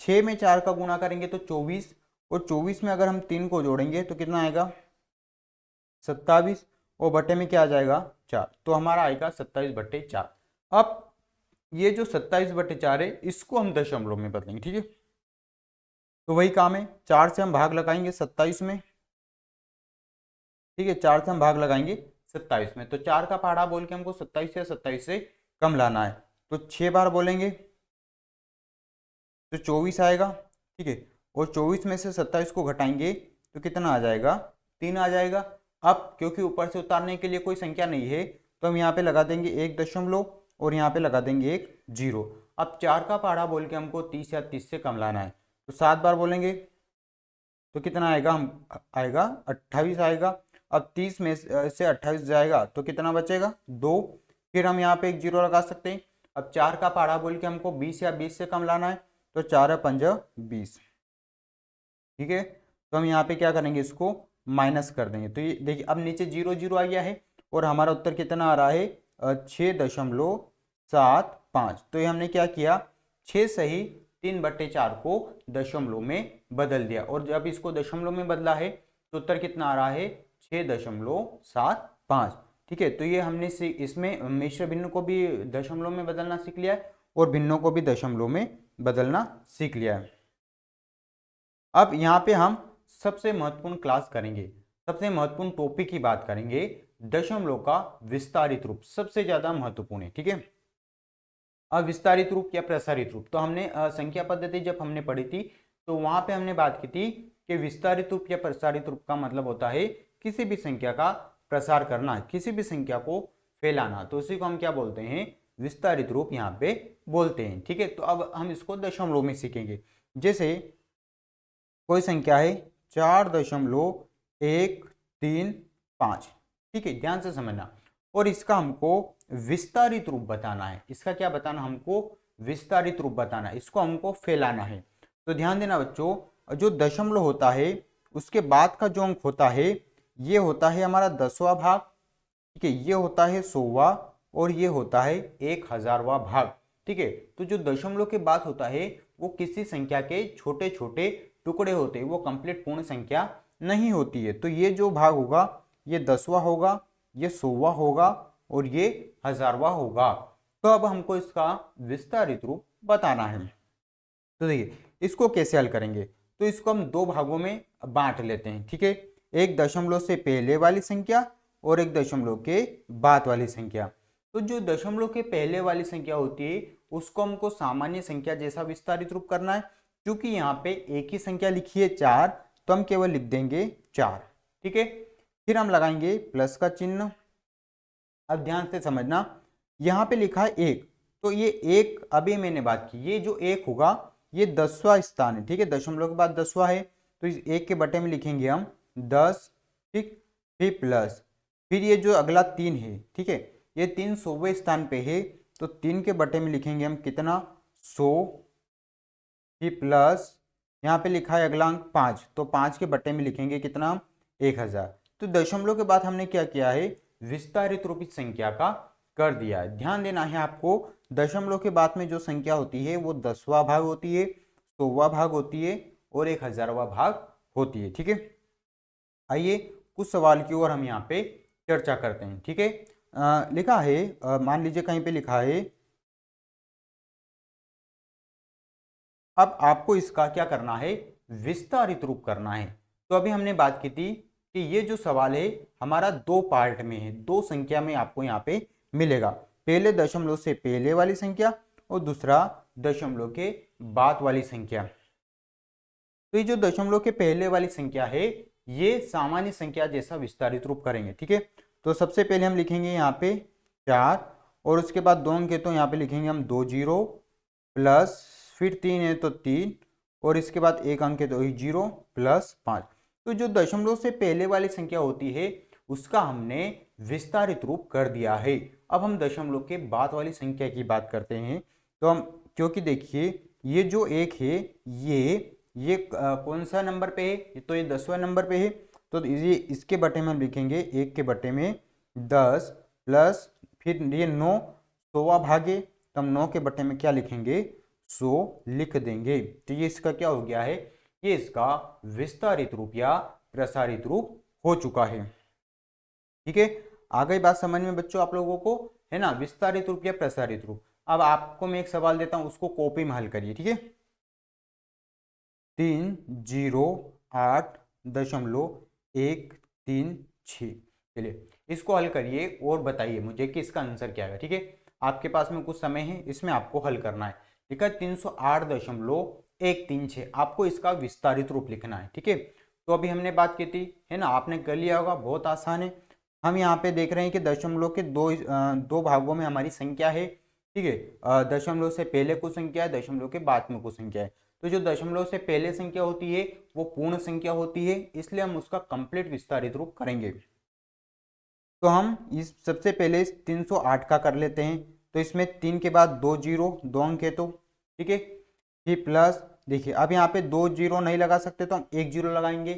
6 में 4 का गुणा करेंगे तो 24, और 24 में अगर हम 3 को जोड़ेंगे तो कितना आएगा 27, और बटे में क्या आ जाएगा 4, तो हमारा आएगा 27/4। अब ये जो 27/4 है इसको हम दशमलव में बदलेंगे। ठीक है, तो वही काम है, 4 से हम भाग लगाएंगे 27 में। ठीक है, 4 से हम भाग लगाएंगे 27 में, तो 4 का पहाड़ा बोल के हमको 27 या 27 से कम लाना है, तो 6 बार बोलेंगे तो 24 आएगा। ठीक है, और 24 में से 27 को घटाएंगे तो कितना आ जाएगा 3 आ जाएगा। अब क्योंकि ऊपर से उतारने के लिए कोई संख्या नहीं है तो हम यहाँ पे लगा देंगे 1 दशमलव और यहाँ पे लगा देंगे 1 0। अब 4 का पहाड़ा बोल के हमको 30 या 30 से कम लाना है, तो 7 बार बोलेंगे तो कितना आएगा आएगा 28 आएगा। अब 30 में से 28 जाएगा तो कितना बचेगा 2, फिर हम यहाँ पे 1 0 लगा सकते हैं। अब 4 का पहाड़ा बोल के हमको 20 या 20 से कम लाना है, तो 4 5 20। ठीक है, तो हम यहाँ पे क्या करेंगे इसको माइनस कर देंगे, तो ये देखिए अब नीचे 0 0 आ गया है और हमारा उत्तर कितना आ रहा है 6.75। तो ये हमने क्या किया 6 सही 3/4 को दशमलव में बदल दिया, और जब इसको दशमलव में बदला है तो उत्तर कितना आ रहा है 6.75। ठीक है, तो ये हमने इसमें मिश्र भिन्न को भी दशमलव में बदलना सीख लिया है और भिन्नों को भी दशमलव में बदलना सीख लिया है। अब यहाँ पे हम सबसे महत्वपूर्ण क्लास करेंगे, सबसे महत्वपूर्ण टॉपिक की बात करेंगे, दशमलव का विस्तारित रूप सबसे ज्यादा महत्वपूर्ण है। ठीक है, अब विस्तारित रूप या प्रसारित रूप, तो हमने संख्या पद्धति जब हमने पढ़ी थी तो वहां पे हमने बात की थी कि विस्तारित रूप या प्रसारित रूप का मतलब होता है किसी भी संख्या का प्रसार करना, किसी भी संख्या को फैलाना, तो उसी को हम क्या बोलते हैं विस्तारित रूप यहाँ पे बोलते हैं। ठीक है, तो अब हम इसको दशमलव में सीखेंगे। जैसे कोई संख्या है 4.135। ठीक है, ध्यान से समझना, और इसका हमको विस्तारित रूप बताना है। इसका क्या बताना, हमको विस्तारित रूप बताना है, इसको हमको फैलाना है। तो ध्यान देना बच्चों, जो दशमलव होता है उसके बाद का जो अंक होता है ये होता है हमारा 10वां भाग, ठीक है, ये होता है 100वां और ये होता है 1000वां भाग, ठीक है। तो जो दशमलव के बाद होता है वो किसी संख्या के छोटे छोटे टुकड़े होते हैं, वो कंप्लीट पूर्ण संख्या नहीं होती है। तो ये जो भाग होगा ये 10वां होगा, ये 100वां होगा और ये 1000वां होगा। तो अब हमको इसका विस्तारित रूप बताना है। तो देखिए इसको कैसे हल करेंगे, तो इसको हम दो भागों में बांट लेते हैं, ठीक है। एक दशमलव से पहले वाली संख्या और एक दशमलव के बाद वाली संख्या। तो जो दशमलव के पहले वाली संख्या होती है उसको हमको सामान्य संख्या जैसा विस्तारित रूप करना है। क्योंकि यहाँ पे एक ही संख्या लिखी है 4, तो हम केवल लिख देंगे 4, ठीक है। फिर हम लगाएंगे प्लस का चिन्ह। अब ध्यान से समझना, यहाँ पे लिखा है 1, तो ये 1 अभी मैंने बात की, ये जो 1 होगा ये 10वां स्थान है, ठीक है, दशमलव के बाद 10वां है, तो इस 1 के बटे में लिखेंगे हम 10, ठीक। फिर प्लस, फिर ये जो अगला 3 है, ठीक है, ये 3 100वें स्थान पे है, तो 3 के बटे में लिखेंगे हम कितना, 100। फिर प्लस यहाँ पे लिखा है अगला अंक 5, तो 5 के बटे में लिखेंगे कितना, 1000। तो दशमलव के बाद हमने क्या किया है, विस्तारित रूप इस संख्या का कर दिया है। ध्यान देना है आपको, दशमलव के बाद में जो संख्या होती है वो 10वां भाग होती है, 100वां भाग होती है और 1000वां भाग होती है, ठीक है। आइए कुछ सवाल की ओर हम यहाँ पे चर्चा करते हैं, ठीक है। लिखा है, मान लीजिए कहीं पे लिखा है, अब आपको इसका क्या करना है, विस्तारित रूप करना है। तो अभी हमने बात की थी कि ये जो सवाल है हमारा दो पार्ट में है, दो संख्या में आपको यहाँ पे मिलेगा। पहले दशमलव से पहले वाली संख्या और दूसरा दशमलव के बाद वाली संख्या। तो ये जो दशमलव के पहले वाली संख्या है ये सामान्य संख्या जैसा विस्तारित रूप करेंगे, ठीक है। तो सबसे पहले हम लिखेंगे यहाँ पे 4 और उसके बाद 2 अंक है तो यहाँ पे लिखेंगे हम 2 0 प्लस, फिर 3 है तो 3 और इसके बाद एक अंक है तो 0 प्लस 5। तो जो दशमलव से पहले वाली संख्या होती है उसका हमने विस्तारित रूप कर दिया है। अब हम दशमलव के बाद वाली संख्या की बात करते हैं। तो हम, क्योंकि देखिए ये जो एक है ये कौन सा नंबर पे है, तो ये 10वां नंबर पे है, तो ये इसके बटे में हम लिखेंगे 1 के बटे में 10 प्लस, फिर ये 9 100वां भागे, तो हम 9 के बटे में क्या लिखेंगे, 100 लिख देंगे। तो ये इसका क्या हो गया है, ये इसका विस्तारित रूप या प्रसारित रूप हो चुका है, ठीक है। आ गई बात समझ में बच्चों आप लोगों को, है ना, विस्तारित रूप या प्रसारित रूप। अब आपको मैं एक सवाल देता हूं उसको कॉपी में हल करिए, ठीक है। 308.136, चलिए इसको हल करिए और बताइए मुझे कि इसका आंसर क्या है, ठीक है। आपके पास में कुछ समय है, इसमें आपको हल करना है। ठीक है, 308.136 आपको इसका विस्तारित रूप लिखना है, ठीक है। तो अभी हमने बात की थी, है ना, आपने कर लिया होगा, बहुत आसान है। हम यहाँ पे देख रहे हैं कि दशमलव के दो भागों में हमारी संख्या है, ठीक है। दशमलव से पहले कुछ संख्या है, दशमलव के बाद में कुछ संख्या है। तो जो दशमलव से पहले संख्या होती है वो पूर्ण संख्या होती है, इसलिए हम उसका कंप्लीट विस्तारित रूप करेंगे। तो हम इस सबसे पहले इस 308 का कर लेते हैं। तो इसमें 3 के बाद 2 जीरो, 2 अंक है तो, ठीक है। फिर प्लस, देखिए अब यहाँ पे 2 जीरो नहीं लगा सकते तो हम 1 जीरो लगाएंगे,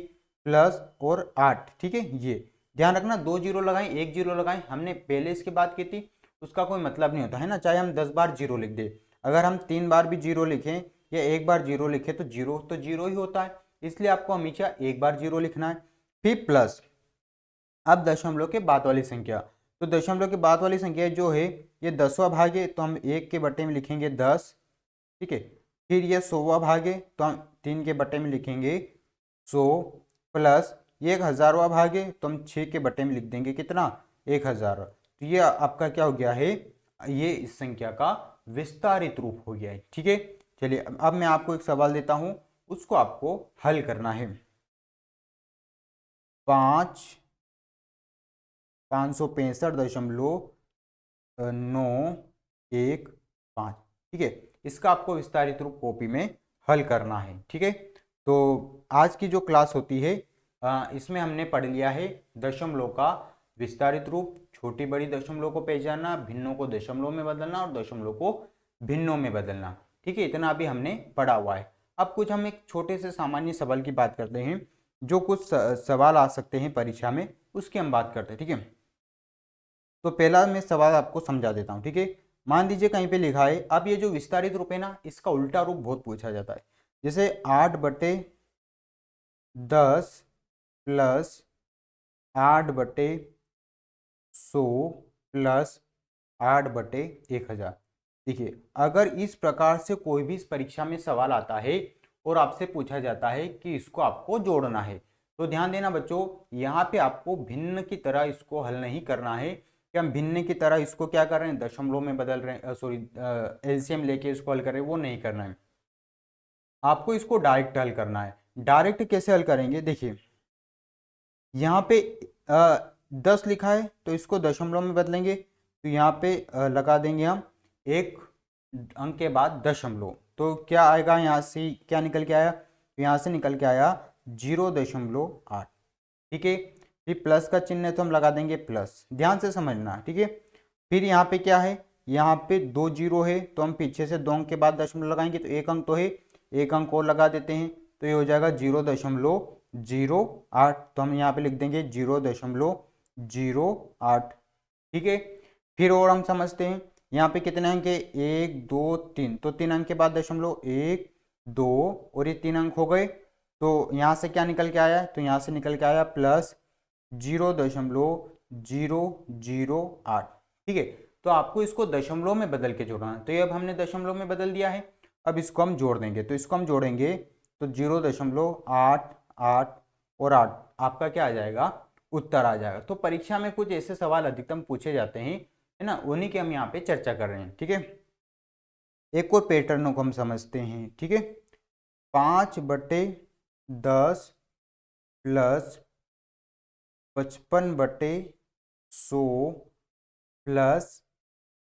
प्लस और 8, ठीक है। ये ध्यान रखना, 2 जीरो लगाएं 1 जीरो लगाएं, हमने पहले इसकी बात की थी, उसका कोई मतलब नहीं होता है ना, चाहे हम 10 बार जीरो लिख दे। अगर हम 3 बार भी जीरो लिखें या 1 बार जीरो लिखे तो जीरो ही होता है, इसलिए आपको हमेशा 1 बार जीरो लिखना है। फिर प्लस, अब दशमलव के बाद वाली संख्या, तो दशमलव के बाद वाली संख्या जो है ये 10वां भाग है, तो हम 1 के बटे में लिखेंगे 10, ठीक है। फिर ये 100वां भाग है, तो हम 3 के बटे में लिखेंगे 100, प्लस ये 1000वां भाग है, तो हम 6 के बटे में लिख देंगे कितना, 1000। तो ये आपका क्या हो गया है, ये इस संख्या का विस्तारित रूप हो गया है, ठीक है। चलिए अब मैं आपको एक सवाल देता हूं, उसको आपको हल करना है। 565.915, ठीक है। इसका आपको विस्तारित रूप कॉपी में हल करना है, ठीक है। तो आज की जो क्लास होती है इसमें हमने पढ़ लिया है दशमलव का विस्तारित रूप, छोटी बड़ी दशमलव को पहचानना, भिन्नों को दशमलव में बदलना और दशमलव को भिन्नों में बदलना। ठीक है, इतना अभी हमने पढ़ा हुआ है। अब कुछ हम एक छोटे से सामान्य सवाल की बात करते हैं, जो कुछ सवाल आ सकते हैं परीक्षा में, उसकी हम बात करते हैं। ठीक है, तो पहला मैं सवाल आपको समझा देता हूँ। ठीक है, मान लीजिए कहीं पे लिखा है, अब ये जो विस्तारित रूप है ना, इसका उल्टा रूप बहुत पूछा जाता है। जैसे 8/10 प्लस 8/100 प्लस 8/1000। देखिए, अगर इस प्रकार से कोई भी इस परीक्षा में सवाल आता है और आपसे पूछा जाता है कि इसको आपको जोड़ना है, तो ध्यान देना बच्चों, यहाँ पे आपको भिन्न की तरह इसको हल नहीं करना है कि हम भिन्न की तरह इसको क्या कर रहे हैं, दशमलव में बदल रहे हैं, सॉरी एलसीएम लेके इसको हल कर रहे हैं, वो नहीं करना है। आपको इसको डायरेक्ट हल करना है। डायरेक्ट कैसे हल करेंगे, देखिए यहाँ पे 10 लिखा है तो इसको दशमलव में बदलेंगे, तो यहाँ पे लगा देंगे हम एक अंक के बाद दशमलव, तो क्या आएगा, यहाँ से क्या निकल के आया, तो यहाँ से निकल के आया 0.8। ठीक है, फिर प्लस का चिन्ह है तो हम लगा देंगे प्लस, ध्यान से समझना। ठीक है, फिर यहाँ पे क्या है, यहाँ पे 2 जीरो है तो हम पीछे से 2 अंक के बाद दशमलव लगाएंगे, तो एक अंक तो है, एक अंक और लगा देते हैं, तो ये हो जाएगा 0.08। तो हम यहाँ पे लिख देंगे 0.08। ठीक है, फिर और हम समझते हैं, यहाँ पे कितने अंक है, 1 2 3, तो 3 अंक के बाद दशमलव, 1 2 और ये 3 अंक हो गए, तो यहाँ से क्या निकल के आया, तो यहाँ से निकल के आया प्लस 0.008। ठीक है, तो आपको इसको दशमलव में बदल के जोड़ना है, तो ये अब हमने दशमलव में बदल दिया है। अब इसको हम जोड़ देंगे, तो इसको हम जोड़ेंगे तो 0.88 और 8 आपका क्या आ जाएगा, उत्तर आ जाएगा। तो परीक्षा में कुछ ऐसे सवाल अधिकतम पूछे जाते हैं, है ना, उन्हीं की हम यहाँ पे चर्चा कर रहे हैं। ठीक है, एक और पैटर्न को हम समझते हैं। ठीक है, 5/10 प्लस 55/100 प्लस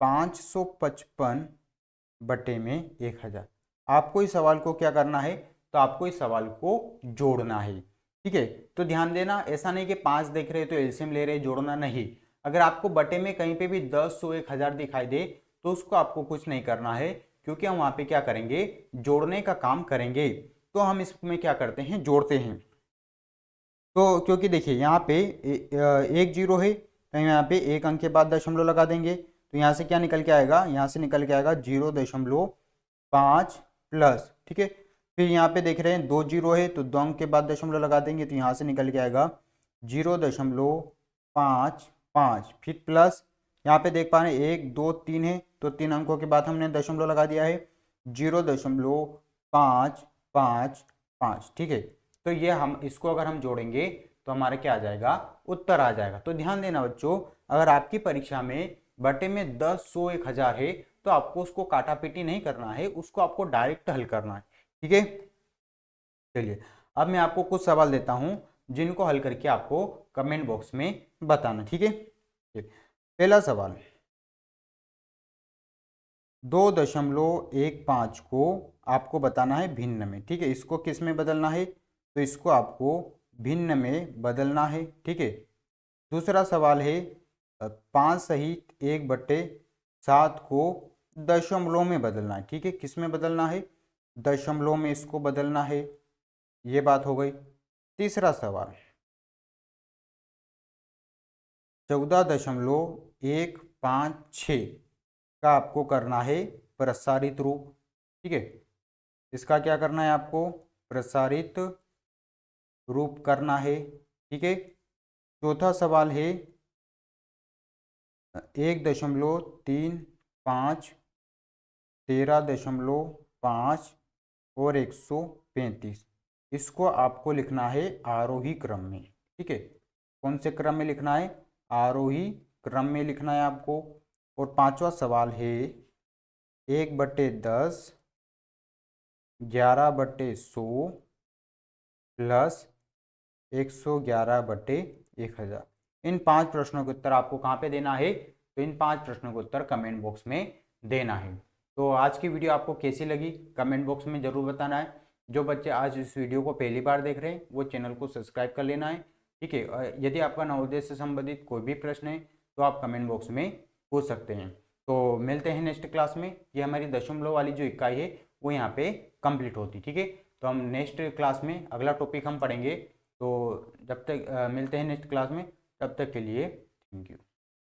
555/1000। आपको इस सवाल को क्या करना है, तो आपको इस सवाल को जोड़ना है। ठीक है, तो ध्यान देना, ऐसा नहीं कि 5 देख रहे तो एलसीएम ले रहे, जोड़ना नहीं। अगर आपको बटे में कहीं पे भी 10, 100, 1000 दिखाई दे तो उसको आपको कुछ नहीं करना है, क्योंकि हम वहां पे क्या करेंगे, जोड़ने का काम करेंगे। तो हम इसमें क्या करते हैं, जोड़ते हैं। तो क्योंकि देखिए यहाँ पे 1 जीरो है तो यहाँ पे एक अंक के बाद दशमलव लगा देंगे, तो यहाँ से क्या निकल के आएगा, यहाँ से निकल के आएगा 0.5 प्लस। ठीक है, फिर यहाँ पे देख रहे हैं 2 जीरो है तो 2 अंक के बाद दशमलव लगा देंगे, तो यहाँ से निकल के आएगा 0.55, फिर प्लस यहाँ पे देख पा रहे हैं 1 2 3 है तो 3 अंकों के बाद हमने दशमलव लगा दिया है 0.555। ठीक है, तो ये हम इसको अगर हम जोड़ेंगे तो हमारा क्या आ जाएगा, उत्तर आ जाएगा। तो ध्यान देना बच्चों, अगर आपकी परीक्षा में बटे में 10, 100, 1000 है तो आपको उसको काटापीटी नहीं करना है, उसको आपको डायरेक्ट हल करना है। ठीक है, चलिए अब मैं आपको कुछ सवाल देता हूं जिनको हल करके आपको कमेंट बॉक्स में बताना। ठीक है, पहला सवाल, 2.15 को आपको बताना है भिन्न में। ठीक है, इसको किस में बदलना है, तो इसको आपको भिन्न में बदलना है। ठीक है, दूसरा सवाल है 5 सहित 1/7 को दशमलव में बदलना है। ठीक है, किस में बदलना है, दशमलव में इसको बदलना है, ये बात हो गई। तीसरा सवाल 14.156 का आपको करना है प्रसारित रूप। ठीक है, इसका क्या करना है, आपको प्रसारित रूप करना है। ठीक है, चौथा सवाल है 1.35, 13.5 और 135, इसको आपको लिखना है आरोही क्रम में। ठीक है, कौन से क्रम में लिखना है, आरोही क्रम में लिखना है आपको। और पांचवा सवाल है 1/10, 11/100 प्लस 111/1000। इन 5 प्रश्नों के उत्तर आपको कहाँ पे देना है, तो इन 5 प्रश्नों के उत्तर कमेंट बॉक्स में देना है। तो आज की वीडियो आपको कैसी लगी कमेंट बॉक्स में जरूर बताना है। जो बच्चे आज इस वीडियो को पहली बार देख रहे हैं वो चैनल को सब्सक्राइब कर लेना है। ठीक है, यदि आपका नवोदय से संबंधित कोई भी प्रश्न है तो आप कमेंट बॉक्स में पूछ सकते हैं। तो मिलते हैं नेक्स्ट क्लास में। ये हमारी दशमलव वाली जो इकाई है वो यहाँ पे कंप्लीट होती, ठीक है। तो हम नेक्स्ट क्लास में अगला टॉपिक हम पढ़ेंगे। तो जब तक मिलते हैं नेक्स्ट क्लास में, तब तक के लिए थैंक यू।